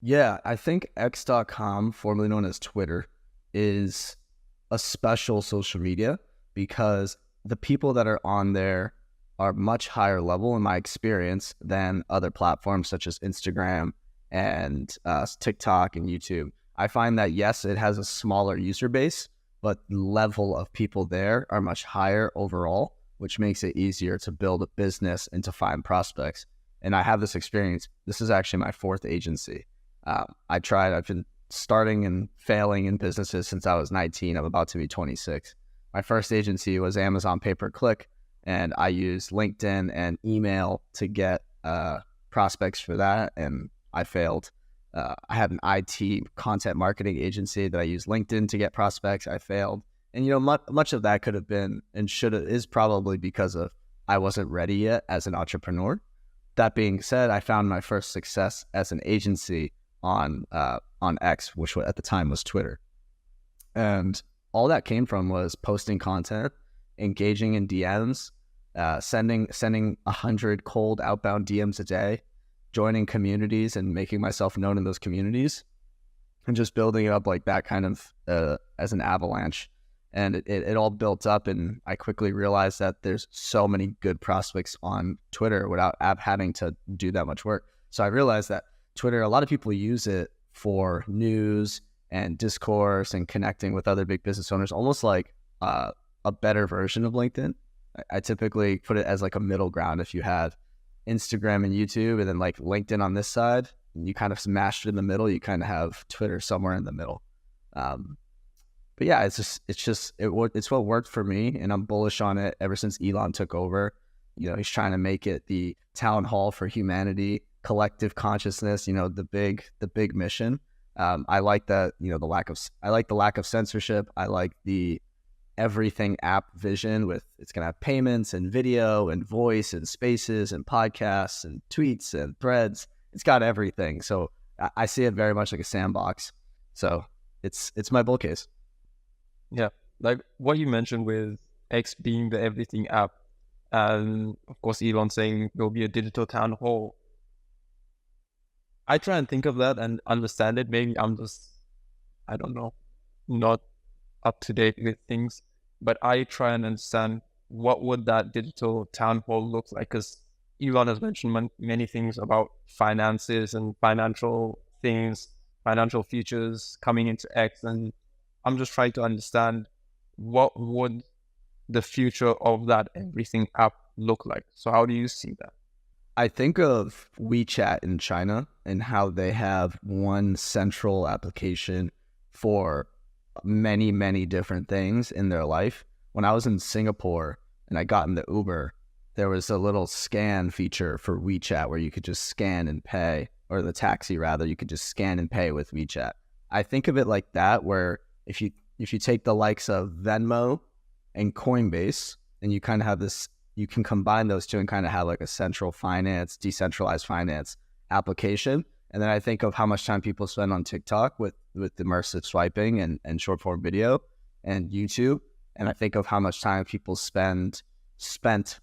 Yeah, I think X.com, formerly known as Twitter, is a special social media because the people that are on there are much higher level in my experience than other platforms such as Instagram and TikTok and YouTube. I find that yes, it has a smaller user base, but the level of people there are much higher overall, which makes it easier to build a business and to find prospects. And I have this experience. This is actually my fourth agency. I've been starting and failing in businesses since I was 19. I'm about to be 26. My first agency was Amazon Pay Per Click, and I used LinkedIn and email to get prospects for that, and I failed. I had an IT content marketing agency that I used LinkedIn to get prospects. I failed. And, much of that could have been and is probably because of I wasn't ready yet as an entrepreneur. That being said, I found my first success as an agency on X, which at the time was Twitter, and all that came from was posting content, engaging in DMs, sending 100 cold outbound DMs a day, joining communities and making myself known in those communities, and just building it up like that kind of as an avalanche. And it all built up, and I quickly realized that there's so many good prospects on Twitter without having to do that much work. So I realized that Twitter, a lot of people use it for news and discourse and connecting with other big business owners, almost like a better version of LinkedIn. I typically put it as like a middle ground. If you have Instagram and YouTube and then like LinkedIn on this side, you kind of smashed it in the middle, you kind of have Twitter somewhere in the middle. But yeah, it's what worked for me, and I'm bullish on it ever since Elon took over. He's trying to make it the town hall for humanity, collective consciousness. The big mission. I like that. I like the lack of censorship. I like the everything app vision with it's gonna have payments and video and voice and spaces and podcasts and tweets and threads. It's got everything. So I see it very much like a sandbox. So it's my bull case. Yeah, like what you mentioned with X being the everything app, and of course Elon saying there'll be a digital town hall. I try and think of that and understand it. Maybe I'm just, I don't know, not up to date with things, but I try and understand what would that digital town hall look like, because Elon has mentioned many things about finances and financial things, financial futures coming into X, and I'm just trying to understand what would the future of that everything app look like. So how do you see that? I think of WeChat in China and how they have one central application for many, many different things in their life. When I was in Singapore and I got in the Uber, there was a little scan feature for WeChat where you could just scan and pay, or the taxi rather, you could just scan and pay with WeChat. I think of it like that, where if you take the likes of Venmo and Coinbase and you kind of have this, you can combine those two and kind of have like a central finance, decentralized finance application. And then I think of how much time people spend on TikTok with immersive swiping and short form video and YouTube. And I think of how much time people spent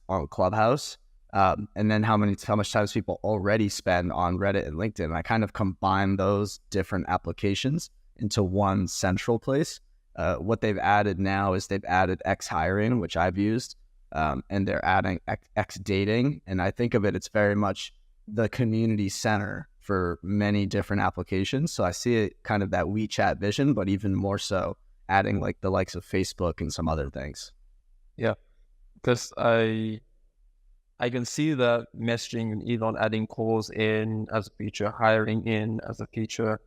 on Clubhouse. And then how much time people already spend on Reddit and LinkedIn. And I kind of combine those different applications into one central place. What they've added now is they've added X hiring, which I've used, and they're adding X dating. And I think of it's very much the community center for many different applications. So I see it kind of that WeChat vision, but even more so adding like the likes of Facebook and some other things. Yeah, because I can see that messaging and Elon adding calls in as a feature, hiring in as a feature,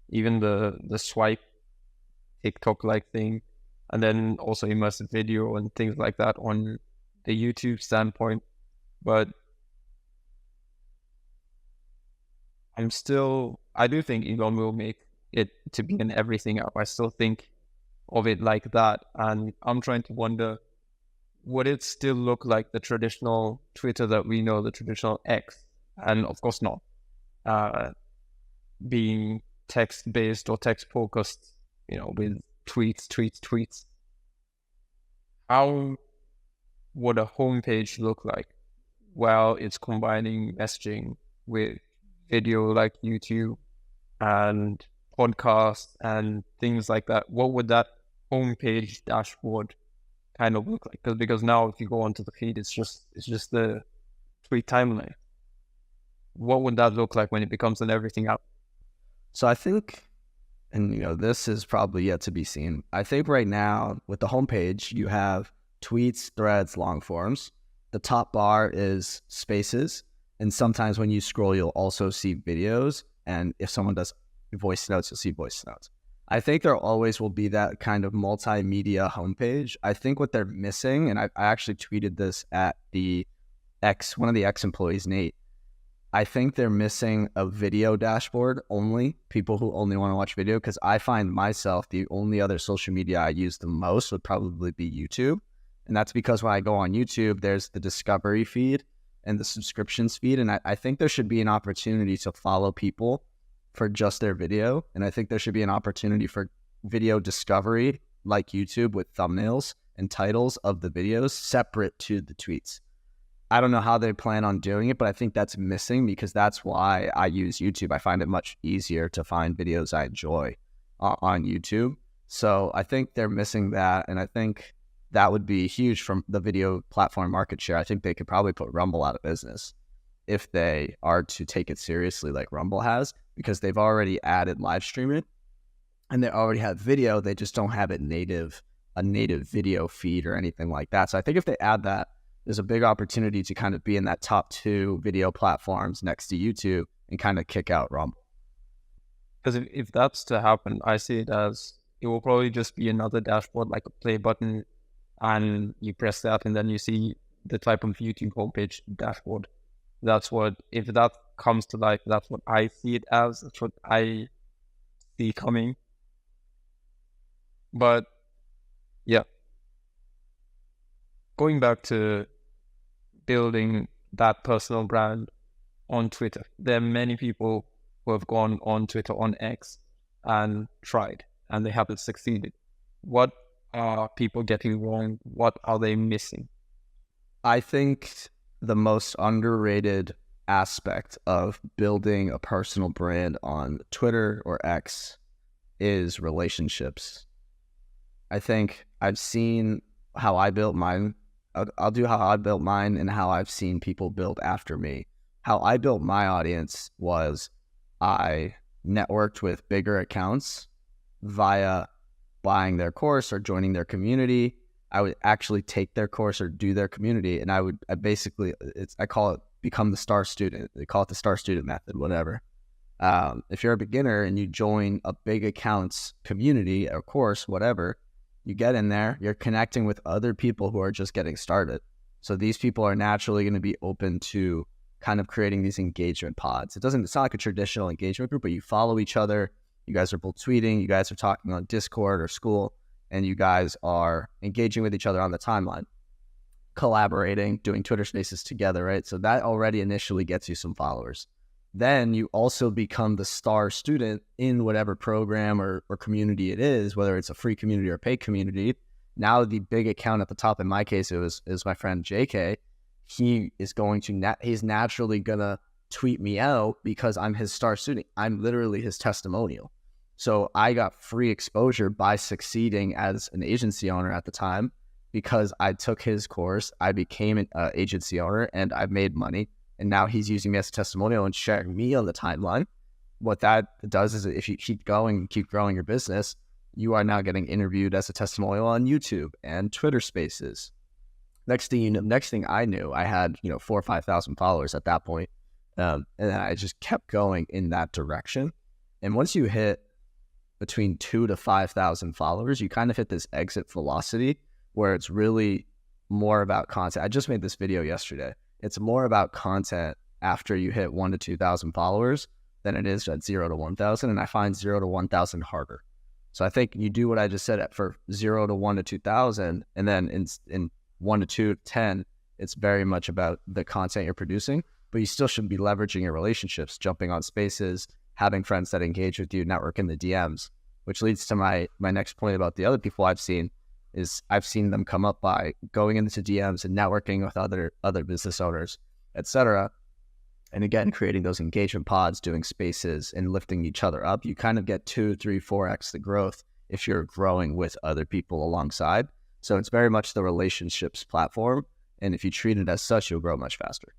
even the swipe TikTok like thing, and then also immersive video and things like that on the YouTube standpoint. But I do think Elon will make it to be an everything app. I still think of it like that. And I'm trying to wonder, would it still look like the traditional Twitter that we know, the traditional X? And of course not. Being text-based or text-focused, with tweets. How would a homepage look like? Well, it's combining messaging with video like YouTube and podcasts and things like that, what would that homepage dashboard kind of look like? Because now if you go onto the feed, it's just the tweet timeline. What would that look like when it becomes an everything app? So I think, and this is probably yet to be seen. I think right now with the homepage, you have tweets, threads, long forms. The top bar is spaces. And sometimes when you scroll, you'll also see videos. And if someone does voice notes, you'll see voice notes. I think there always will be that kind of multimedia homepage. I think what they're missing, and I actually tweeted this at one of the X employees, Nate. I think they're missing a video dashboard only, people who only want to watch video, because I find myself the only other social media I use the most would probably be YouTube. And that's because when I go on YouTube, there's the discovery feed and the subscriptions feed. And I think there should be an opportunity to follow people for just their video. And I think there should be an opportunity for video discovery like YouTube with thumbnails and titles of the videos separate to the tweets. I don't know how they plan on doing it, but I think that's missing because that's why I use YouTube. I find it much easier to find videos I enjoy on YouTube. So I think they're missing that. And I think that would be huge from the video platform market share. I think they could probably put Rumble out of business if they are to take it seriously like Rumble has, because they've already added live streaming and they already have video. They just don't have a native video feed or anything like that. So I think if they add that, there's a big opportunity to kind of be in that top 2 video platforms next to YouTube and kind of kick out Rumble. Because if that's to happen, I see it as it will probably just be another dashboard, like a play button, and you press that and then you see the type of YouTube homepage dashboard. If that comes to life, that's what I see it as. That's what I see coming. But yeah, going back to building that personal brand on Twitter, there are many people who have gone on Twitter, on X, and tried, and they haven't succeeded. What are people getting wrong? What are they missing? I think the most underrated aspect of building a personal brand on Twitter or X is relationships. I think I've seen how I built mine. I'll do how I built mine and how I've seen people build after me. How I built my audience was I networked with bigger accounts via buying their course or joining their community. I would actually take their course or do their community. And I call it become the star student. They call it the star student method, whatever. If you're a beginner and you join a big accounts community or course, whatever, you get in there, you're connecting with other people who are just getting started. So these people are naturally going to be open to kind of creating these engagement pods. It's not like a traditional engagement group, but you follow each other. You guys are both tweeting, you guys are talking on Discord or School, and you guys are engaging with each other on the timeline, collaborating, doing Twitter Spaces together, right? So that already initially gets you some followers. Then you also become the star student in whatever program or community it is, whether it's a free community or a paid community. Now the big account at the top, in my case, is my friend JK. He's naturally gonna tweet me out because I'm his star student. I'm literally his testimonial. So I got free exposure by succeeding as an agency owner at the time because I took his course. I became an agency owner and I made money. And now he's using me as a testimonial and sharing me on the timeline. What that does is if you keep growing your business, you are now getting interviewed as a testimonial on YouTube and Twitter Spaces. Next thing I knew, I had 4,000 or 5,000 followers at that point. And then I just kept going in that direction. And once you hit between 2,000 to 5,000 followers, you kind of hit this exit velocity where it's really more about content. I just made this video yesterday. It's more about content after you hit 1,000 to 2,000 followers than it is at 0 to 1,000. And I find 0 to 1,000 harder. So I think you do what I just said for 0 to 1 to 2,000. And then in 1 to 2 to 10, it's very much about the content you're producing, but you still should be leveraging your relationships, jumping on Spaces, having friends that engage with you, network in the DMs, which leads to my next point about the other people I've seen them come up by going into DMs and networking with other business owners, etc. And again, creating those engagement pods, doing spaces and lifting each other up, you kind of get 2, 3, 4x the growth if you're growing with other people alongside. So it's very much the relationships platform. And if you treat it as such, you'll grow much faster.